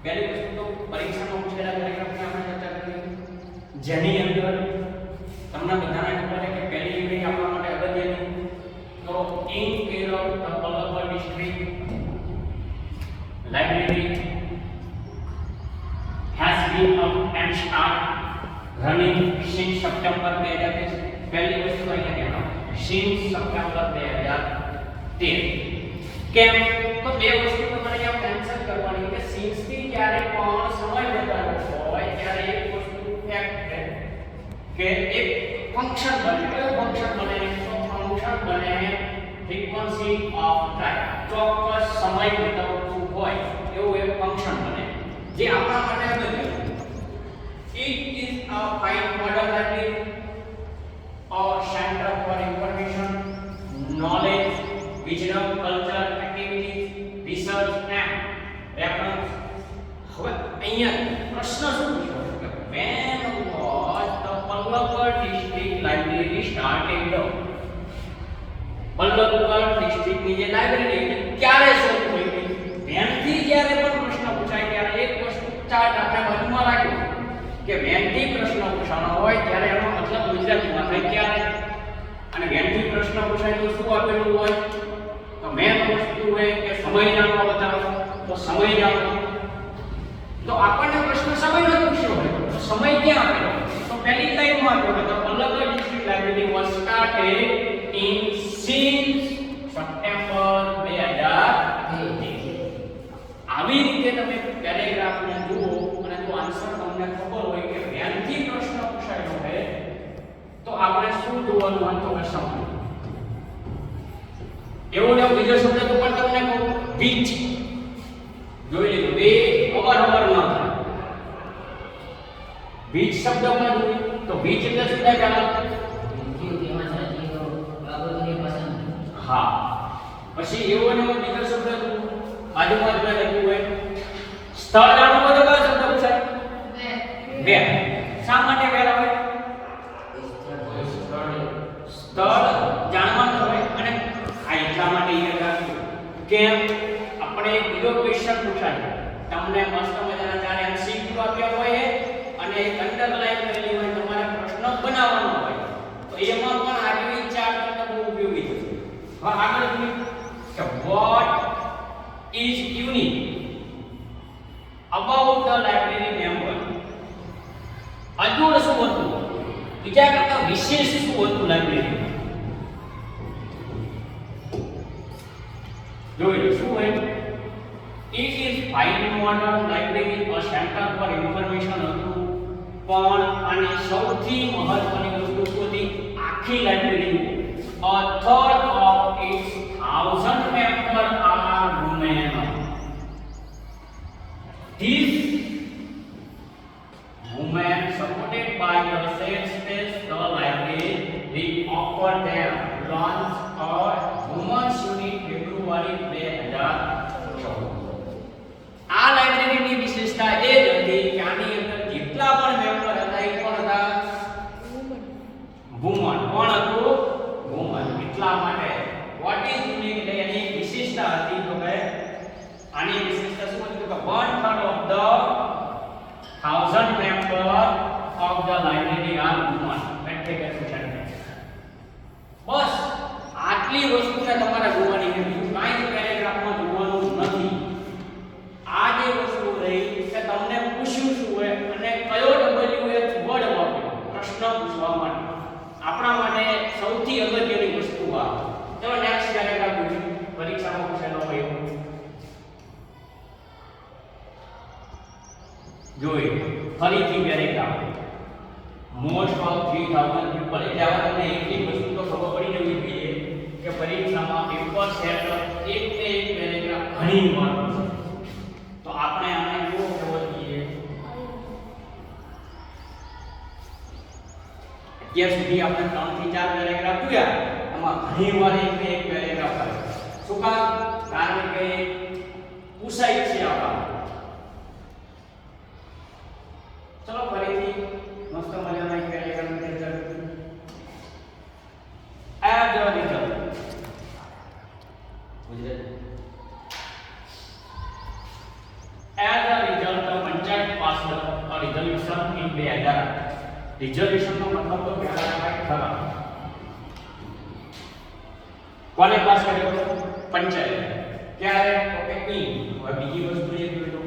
પહેલી વસ્તુ તો પરીક્ષામાં પૂછેલા પેરેગ્રાફની આપણે ચર્ચા કરી, જેની અંદર તમને બધાને ખબર છે કે પહેલી યુનિટ આપણા માટે અગત્યની. તો in care of the Pallav district library has been up and start running since September 2013. પહેલી વસ્તુ અહીંયા કહેવાનો since September 2013. કેમ? તો બે વસ્તુ તમારે અહીંયા મેન્શન કરવાની કે since થી જ્યારે પણ સમય બદલાતો હોય ત્યારે એક વસ્તુ ફેક્ટ છે કે એક ફંક્શન બને. કયું ફંક્શન બને? તો ફંક્શન બને ફ્રીક્વન્સી ઓફ ટાઈમ. ચોક્કસ સમય બતાવતું હોય એવું એક ફંક્શન બને જે આપણા માટે અગત્યનું. It is a fine model library or center for information, knowledge, wisdom, culture, activities, research and reference. હવે અહીંયા પ્રશ્ન શું પૂછ્યો છે કે when was the Pallavad district library started? પલ્લવગઢ district ની જે લાઇબ્રેરી હતી ક્યારે શરૂ થઈ હતી? વેનથી જ્યારે પણ પ્રશ્ન પૂછાય ત્યારે એક વસ્તુ ચાર્ટ આપણે બાજુમાં રાખ્યો કે વેનથી પ્રશ્ન પૂછવાનો હોય ત્યારે એનો મતલબ ગુજરાતીમાં થાય ક્યારે, અને વેનથી પ્રશ્ન પૂછાય તો શું આપેલું હોય? તો મેન વસ્તુ હોય કે સમય જાણવા બતાવો, તો સમય જાણો. તો આપણને પ્રશ્ન સમયનો પૂછ્યો હોય તો સમય ક્યાં આપેલો? તો પહેલી લાઈનમાં આપ્યો હતો Pallavgadh district library was started in since September 2013. આવી રીતે તમે પેરેગ્રાફને જુઓ અને જો આન્સર તમને ખબર હોય કે વેનથી પ્રશ્ન પૂછાયો હોય તો આપણે શું જોવાનું હોય તો કે સમય. એવો ને બીજો શબ્દ તો પણ તમને કહું, which. જોઈ લીધું બે અવારનવાર ન થાય. which શબ્દમાં જોઈ તો which એટલે શું થાય? હા, પછી એવો ને બીજો શબ્દ બાજુમાં જ લખ્યું હોય સ્થળ જાણવું હોય તો કયો શબ્દ પૂછાય? વેર. શા માટે વેર આવે? સ્થળ જાણવાનું હોય અને આ એટલા માટે યાદ રાખજો કેમ આપણે બીજો ક્વેશ્ચન પૂછાય તમને મસ્ત મજાના ચાર MCQ આપ્યા હોય અને એક અંડરલાઈન કરેલી હોય તમારે પ્રશ્ન બનાવવાનો હોય તો એમાં પણ આવી ચાર તમને બહુ ઉપયોગી થશે. હવે આગળ જોઈએ કે what is unique about the library member. અજોડ શું હતું? બીજા કરતા વિશેષ શું હતું લાઇબ્રેરી? જોઈ લો શું હોય? It is fine modern library a center for information હતું, પણ આની સૌથી મહત્વની વસ્તુ હતી આખી library a third of its 1000 members are women. These women supported by the sales space the library we offer them launch a women's unit February 2014. આ લાઇબ્રેરીની વિશેષતા એ જ હતી કે આની અંદર જેટલા પણ મેમ્બર હતા એ પણ હતા વુમન. કોણ હતું? વુમન. એટલા માટે what is unique એટલે એની વિશેષતા હતી તો કે આની વિશેષતા શું હતી તો કે 1/3 of the 1000 member of the library are women. એટલે કે શું છે? બસ આટલી વસ્તુને તમારે જોવાની છે, બીજું કાંઈ પેરેગ્રાફમાં જોવાનું નથી. આ જે વસ્તુ રહી કે તમને પૂછ્યું શું હોય અને કયો WH વર્ડ વાપર્યો પ્રશ્ન પૂછવા માટે આપણા માટે સૌથી અગત્યની વસ્તુ આ. ચલો નેક્સ્ટ પેરેગ્રાફ જોઈએ પરીક્ષામાં પૂછેલો હોય એવું. જોઈ ફરીથી પેરેગ્રાફ મોસ્ટ ઓફ 3000 પીપલ. એટલે આવા તમને એટલી વસ્તુ તો ખબર પડી જવી જોઈએ કે પરીક્ષામાં પેપર સેટ એક પેરેગ્રાફ ઘણી વાર પૂછે. તો આપણે આને કેવો કેવો જોઈએ અત્યાર સુધી આપણે 3 થી 4 પેરેગ્રાફ જોયા, એમાં ઘણી વાર એક પેરેગ્રાફ આવે. શું કામ? કારણ કે પૂછાય છે આપણા. ચલો ફરીથી મસ્ત મજાના એક પેરેગ્રાફ ની ચર્ચા કરીએ. As a result Gujarati as a result રિઝોલ્યુશનનો મતલબ તો પહેલા કાંઈ ખરા કોને પાસ કર્યો પંચાયત ક્યારે તો કે ઈ હવે બીજી વસ્તુ એ જોઈ લો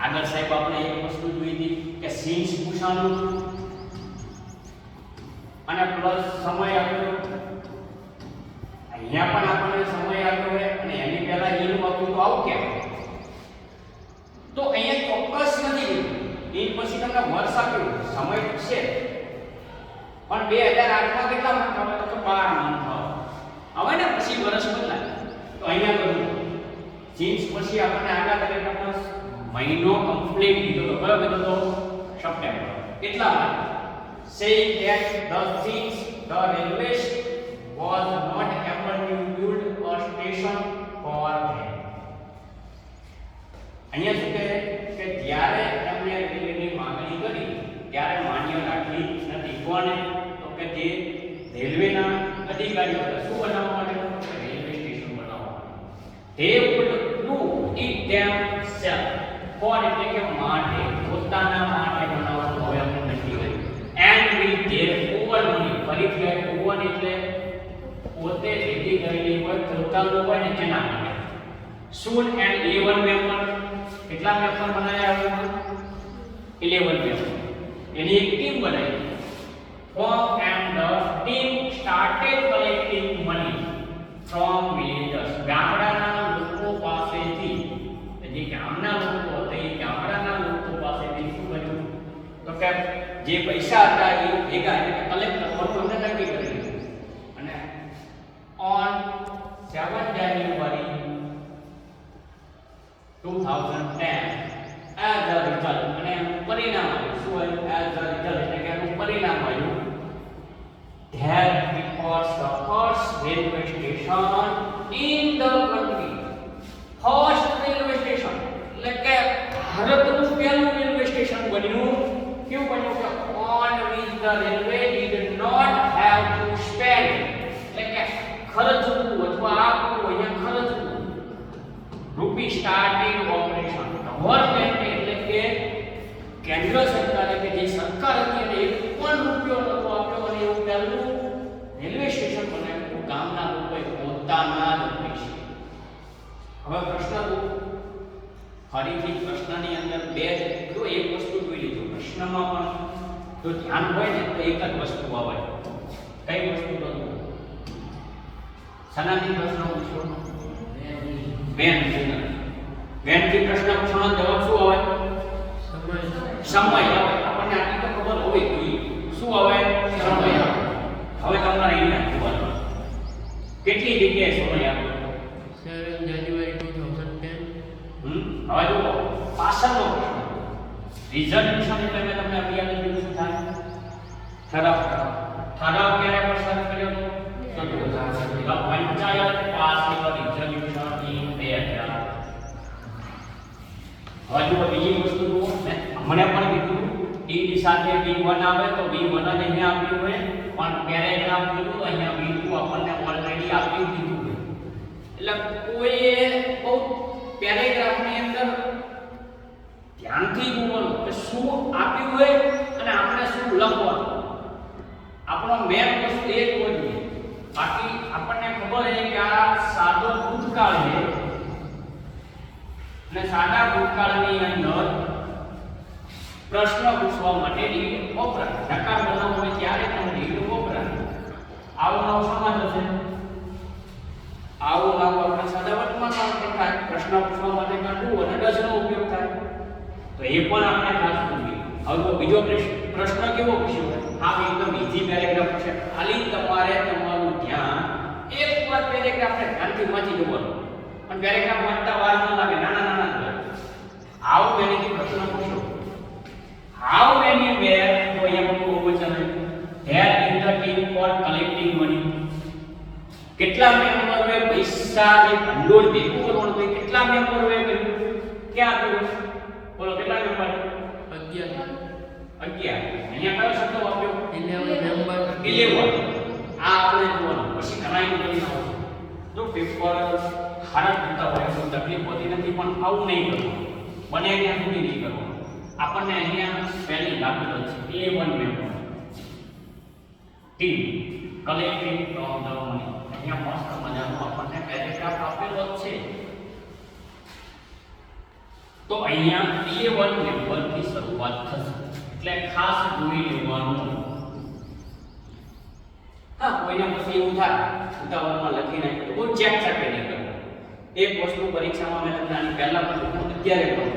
આગળ સાહેબ આપણે એક વસ્તુ જોઈ હતી કે સીન્સ પૂછાનું અને પ્લસ સમય આપ્યો અહીંયા પણ આપણને સમય આપ્યો હોય અને એની પહેલા એનું હતું તો આવું કેમ તો અહીંયા ચોક્કસ નથી એ પછી તમને વર્ષ આપ્યું સમય છે પણ 2008 માં કેટલા મંથ આવે તો 12 મંથ આવે ને પછી વર્ષ બદલાય તો અહીંયા તો ચેન્જ પછી આપણને આગળ તરીકે મહિનો કમ્પ્લીટ લીધો તો કયો કીધો તો સપ્ટેમ્બર કેટલા માટે saying that the since the railway was not able to build a station for them અહીંયા શું કહે કે જ્યારે એમણે રેલવેની માંગણી કરી ત્યારે માન્ય રાખી નથી કોને તો કે જે રેલવેના અધિકારીઓ શું બનાવવા માટે રેલવે સ્ટેશન બનાવવા they would do it themselves for એટલે કે માટે પોતાના માટે બનાવવાનું હવે આપણે નક્કી કર્યું and with their own money ફરીથી ઓવન એટલે પોતે રેડી કરેલી હોય પોતાનું હોય ને તેના માટે soon and 11 member કેટલા મેમ્બર બનાવ્યા હવે 11 મેમ્બર એની એક ટીમ બનાવી form and the team started collecting money from villagers ગામડાના લોકો પાસેથી જે ગામના લોકો હતા એ ગામડાના લોકો પાસેથી શું કર્યું તો કે જે પૈસા હતા એ ભેગા એટલે કલેક્ટ કરવાનું અમને નક્કી કરી અને on 7 January 2010 as a result અને એનું પરિણામ આવ્યું શું આવ્યું as a result એટલે કે એનું પરિણામ આવ્યું that it was the first railway station in the country first railway station એટલે કે ભારતનું પહેલું રેલવે સ્ટેશન બન્યું કેવું બન્યું કે on which the railway did not have to spend એટલે કે ખર્ચવું અથવા આપવું અહીંયા ખર્ચવું રૂપી સ્ટાર્ટેડ ઓપરેશન ગવર્નમેન્ટ એટલે કે કેન્દ્ર સરકારે કે જે સરકાર હતી એને એક પણ રૂપિયો નતો આપ્યો અને એવું પહેલું રેલવે સ્ટેશન બનાવ્યું ગામના લોકોએ પોતાના જ પૈસે હવે પ્રશ્ન ફરીથી પ્રશ્નની અંદર બે જો એક વસ્તુ જોઈ લીધું પ્રશ્નમાં પણ જો ધ્યાન હોય ને તો એક જ વસ્તુ આવે કઈ વસ્તુ તો સનાથી પ્રશ્ન પૂછો વેન થી પ્રશ્ન પૂછવાનો જવાબ શું આવે સમય આવે આપણને આટલી તો ખબર હોવી જોઈએ શું આવે સમય આવે હવે તમારે અહીંયા જોવાનું કેટલી જગ્યાએ સમય આપ્યો 7 January 2010 હવે જુઓ પાછળનો પ્રશ્ન રિઝોલ્યુશન એટલે મેં તમને અભિયાન કીધું શું થાય ઠરાવ ક્યારે પસાર કર્યો તો પંચાયત પાસ રિઝોલ્યુશન ઇન 2000 હવે જુઓ બીજી વસ્તુ જુઓ મેં હમણાં પણ કીધું ટી સાથે V1 આવે તો V1 જ અહીંયા આપ્યું હોય પણ પેરેગ્રાફ જોયું તો અહીંયા V2 આપણને ઓલરેડી આપ્યું દીધું હોય એટલે કોઈએ બહુ પેરેગ્રાફની અંદર ધ્યાનથી જોવાનું કે શું આપ્યું હોય અને આપણે શું લખવાનું આપણો મેન વસ્તુ એ જ હોય બાકી આપણને ખબર છે કે આ સાદો ભૂતકાળ છે અને સાદા ભૂતકાળની અંદર પ્રશ્ન પૂછવા માટે રીડ વપરાય નકાર બનાવવો હોય ત્યારે પણ રીડ વપરાય આવો નવો સમાજ હશે આવો નવો આપણે સાદા વર્તમાનમાં થાય પ્રશ્ન પૂછવા માટે કંડુ અને ડઝનો ઉપયોગ થાય તો એ પણ આપણે ખાસ જોઈએ હવે બીજો પ્રશ્ન કેવો પૂછ્યો હોય આ એકદમ ઈઝી પેરેગ્રાફ છે ખાલી તમારે તમારું ધ્યાન એકવાર પેરેગ્રાફને ધ્યાનથી વાંચી જોવાનું પણ પેરેગ્રાફ વાંચતા વાર ન લાગે નાના હાઉ મેની પ્રશ્ન પૂછો હાઉ મેની વેર તો અહીંયા બહુ વચન there in the team for collecting money કેટલા મેમ્બર હોય પૈસા ને ભંડોળ ભેગું કરવાનું હોય કેટલા મેમ્બર હોય ક્યાં આપ્યું બોલો કેટલા મેમ્બર 11 અહીંયા કયો શબ્દ વાપર્યો 11 મેમ્બર 11 આ આપણે જોવાનું પછી ઘણા કરી નાખો જો પેપર ખરાબ થતા હોય તો તકલીફ હોતી નથી પણ આવું નહીં કરવું બને ત્યાં સુધી નહીં કરવાનું આપણને અહીંયા સ્પેલિંગ આપેલો છે A1 member team collecting of the money. અહીંયા મસ્ત મજાનો આપણને પેરેગ્રાફ આપેલો જ છે. તો અહીંયા A1 મેમ્બરથી શરૂઆત થશે એટલે ખાસ જોઈ લેવાનું. હા, કોઈને પછી એવું થાય ઉતાવળમાં લખી નાખ્યું તો બહુ ચેક ચાકે નહીં કરવું. એક વસ્તુ પરીક્ષામાં મેં તમને આની પહેલા પણ લખ્યું, અત્યારે પણ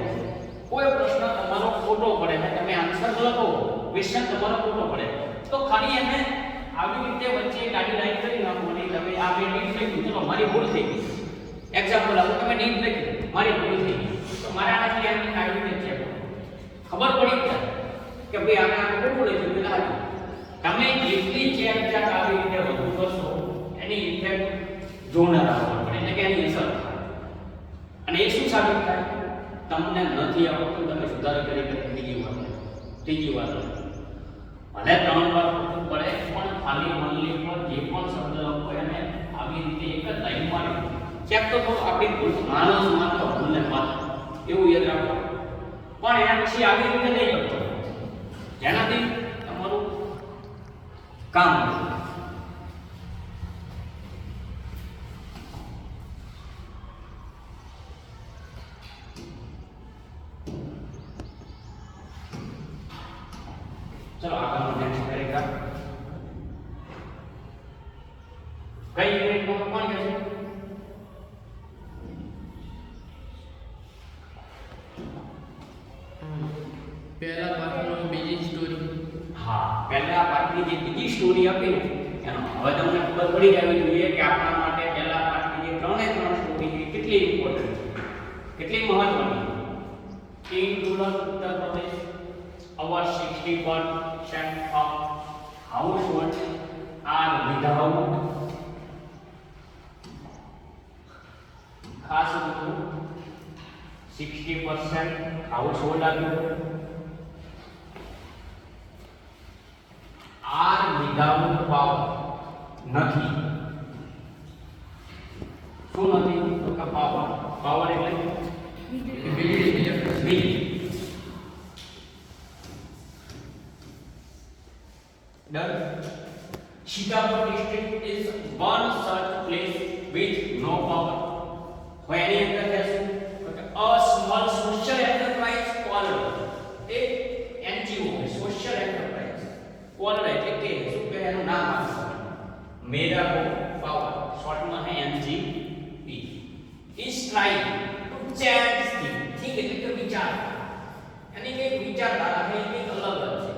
કોઈ પ્રશ્ન તમારો ખોટો પડે છે, તમે આન્સર લખો, ક્વેશ્ચન તમારો ખોટો પડે તો ખાલી એને આવી રીતે વચ્ચે ગાડી લાઈન કરી નાખવાની. તમે આ બે નીટ લખ્યું, ચલો મારી ભૂલ થઈ ગઈ. એક્ઝામ્પલ આપો, તમે નીટ લખ્યું, મારી ભૂલ થઈ ગઈ, તો મારે આનાથી એમને આવી રીતે ચેક ખબર પડી કે ભાઈ આને આ ખોટું લખ્યું કે ના. તમે જેટલી ચેક ચાક આવી રીતે વધુ કરશો એની ઇફેક્ટ જોનાર આવવા પડે, એટલે કે એની અસર થાય. અને એ શું સાબિત થાય? તમને નથી આવડતું, તમે સુધાર કરી ત્રીજી વાર ભલે 3 વાર પૂછવું પડે, પણ ખાલી મનલી પર જે પણ શબ્દ લખો એને આવી રીતે એક જ લાઈનમાં ચેક તો થોડું આપણી ભૂલ માણસ માત્ર ભૂલને માત્ર એવું યાદ રાખો. પણ એના પછી આવી રીતે નહીં કરતો જેનાથી તમારું કામ चलो આગળનો નેક્સ્ટ પેરેગ્રાફ. કઈ યુનિટમાં કોણ કહે છે? પહેલા પાઠનો બીજી સ્ટોરી. હા, પહેલા પાઠની જે બીજી સ્ટોરી આપી ને એનો હવે તમને ખબર પડી જવી જોઈએ કે આપણા માટે પહેલા પાઠની જે 3 સ્ટોરી છે કેટલી ઇમ્પોર્ટન્ટ છે, કેટલી મહત્વની. In rural Uttar Pradesh, our 61% of households are without ખાસ વસ્તુ 60% household are without power. નથી શું નથી? તો કે પાવર. પાવર એટલે વીજળી. Done. Sitapur district is one such place with no power. Where any other has a small social enterprise called a NGO, social enterprise called એટલે કે શું કહે એનું નામ આપો મેરાકો પાવર, શોર્ટમાં है MGP, is trying to change think એટલે કે વિચાર, यानी કે વિચારધારા है એ અલગ છે.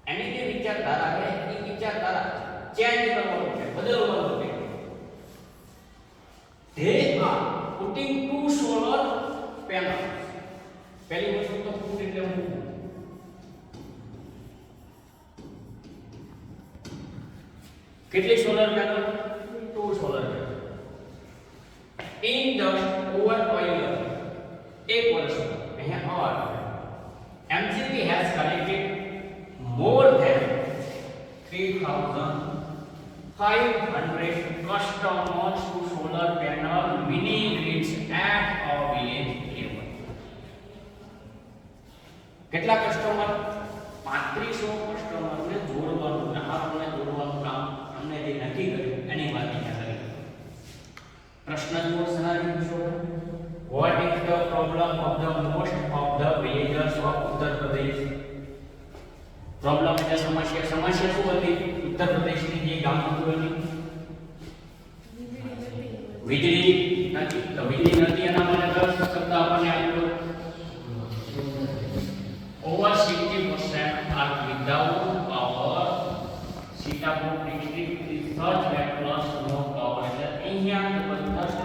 यानी कि विचारधारा है ये विचारधारा चेंज करवानो है, बदलवानो है. They are putting 2 solar panels. पहली वस्तु तो put એટલે મૂકવું. કેટલી solar panel? 2 solar panel. In the over a year, એક વર્ષ અહીંયા MCP has collected more than 3,500 customers to solar panel mini grids at a village level. કેટલા કસ્ટમર? 3500 કસ્ટમરને જોડવાનું, ગ્રાહકોને જોડવાનું કામ અમને જે નક્કી કર્યું એની વાત અહીંયા કરી. પ્રશ્ન જુઓ સહારી પૂછો. What is the problem of the most of the villagers of Uttar Pradesh? Problem એટલે સમસ્યા. સમસ્યા શું હતી? ઉત્તર પ્રદેશની જે ગામ હતી વીજળી નથી. તો વીજળી નથી એના માટે 10 શબ્દ આપણને આપ્યો. Over 60% are without power. Sitapur district is such that plus no power. એટલે અહીંયા જબરદસ્ત